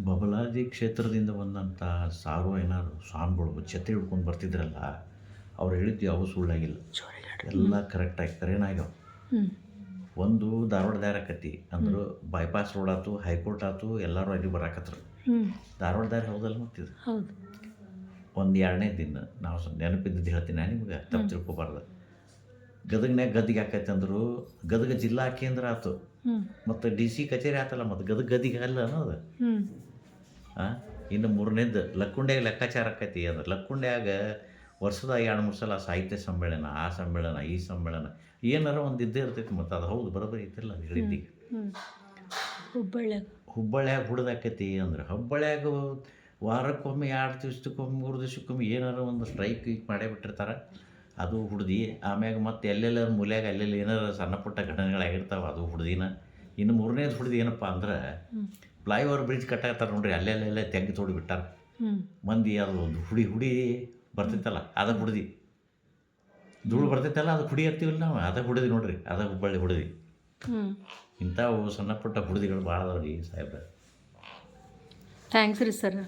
ಬಬಲಾದಿ ಕ್ಷೇತ್ರದಿಂದ ಬಂದಂಥ ಸಾರು ಏನಾರು ಸ್ವಾಮಿಗಳು ಛತ್ರಿ ಹಿಡ್ಕೊಂಡು ಬರ್ತಿದ್ರಲ್ಲ, ಅವ್ರು ಹೇಳಿದ್ದು ಯಾವ ಸುಳ್ಳಾಗಿಲ್ಲ, ಎಲ್ಲ ಕರೆಕ್ಟಾಗಿ ಕರೆನಾಗ್ಯಾವ. ಒಂದು ಧಾರವಾಡ ಆಕತಿ ಅಂದ್ರೆ ಬೈಪಾಸ್ ರೋಡ್ ಆಯ್ತು, ಹೈಕೋರ್ಟ್ ಆಯ್ತು, ಎಲ್ಲರೂ ಅಲ್ಲಿ ಬರಾಕತ್ರು. ಧಾರವಾಡ ಹೌದಲ್ಲ ಮತ್ತಿದು. ಒಂದು 2ನೇ ದಿನ ನಾವು ನೆನಪಿದ್ದದ್ದು ಹೇಳ್ತೀನಿ ನಾನು ನಿಮ್ಗೆ, ತಪ್ಪು ತಿಳ್ಕೊಬಾರ್ದು. ಗದಗ್ನಾಗ ಗದ್ದಿಗೆ ಆಕೈತೆ ಅಂದರು, ಗದಗ ಜಿಲ್ಲಾ ಕೇಂದ್ರ ಆಯ್ತು, ಮತ್ತು DC ಕಚೇರಿ ಆತಲ್ಲ, ಮತ್ತು ಗದಿಗೆ ಅಲ್ಲ ಅನ್ನೋದು. ಇನ್ನು 3ನೇದು ಲಕ್ಕುಂಡ್ಯಾಗ ಲೆಕ್ಕಾಚಾರ ಆಕೈತಿ. ಅದು ಲಕ್ಕುಂಡ್ಯಾಗ ವರ್ಷದಾಗ 2-3 ಸಲ ಸಾಹಿತ್ಯ ಸಮ್ಮೇಳನ, ಆ ಸಮ್ಮೇಳನ, ಈ ಸಮ್ಮೇಳನ ಏನಾರ ಒಂದು ಇದ್ದೇ ಇರ್ತೈತಿ. ಮತ್ತು ಅದು ಹೌದು ಬರೋಬ್ಬರಿ ಐತಿಲ್ಲ ಅದು ಹೇಳಿದ್ದೀಗ. ಹುಬ್ಬಳ್ಳ್ಯಾಗ ಹುಡ್ದಾಕೈತಿ ಅಂದ್ರೆ ಹುಬ್ಬಳ್ಳ್ಯಾಗ ವಾರಕ್ಕೊಮ್ಮೆ 2 ದಿವ್ಸಕ್ಕೊಮ್ಮೆ 3 ದಿವ್ಸಕ್ಕೊಮ್ಮೆ ಏನಾರ ಒಂದು ಸ್ಟ್ರೈಕ್ ಮಾಡೇ ಬಿಟ್ಟಿರ್ತಾರೆ. ಅದು ಹುಡ್ದು ಆಮ್ಯಾಗ ಮತ್ತು ಎಲ್ಲೆಲ್ಲ ಮೂಲ್ಯಾಗ ಅಲ್ಲೆಲ್ಲಿ ಏನಾರ ಸಣ್ಣ ಪುಟ್ಟ ಘಟನೆಗಳಾಗಿರ್ತಾವೆ, ಅದು ಹುಡ್ದಿನ. ಇನ್ನು 3ನೇದು ಹುಡ್ದು ಏನಪ್ಪ ಅಂದ್ರೆ ಫ್ಲೈಓವರ್ ಬ್ರಿಡ್ಜ್ ಕಟ್ಟಾಕತ್ತಾರೆ ನೋಡ್ರಿ, ಅಲ್ಲೆಲ್ಲೆಲ್ಲ ತೆಗ್ದು ತೋಡಿ ಬಿಟ್ಟಾರ ಮಂದಿ. ಅದು ಒಂದು ಹುಡಿ ಬರ್ತೈತಲ್ಲ, ಅದ ಹುಡ್ದು ಧೂಳು ಬರ್ತೈತಲ್ಲ, ಅದು ಹುಡಿ ಹತ್ತೀವಲ್ಲ ನಾವು, ಅದ ಹುಡ್ದು ನೋಡ್ರಿ, ಅದ ಹುಬ್ಬಳ್ಳಿ ಹುಡ್ದು. ಇಂಥವು ಸಣ್ಣ ಪುಟ್ಟ ಹುಡ್ದಿಗಳು ಭಾಳ ಅದಾವ ರೀ ಸಾಹೇಬ್ರೆ. ಥ್ಯಾಂಕ್ಸ್ ರೀ ಸರ್.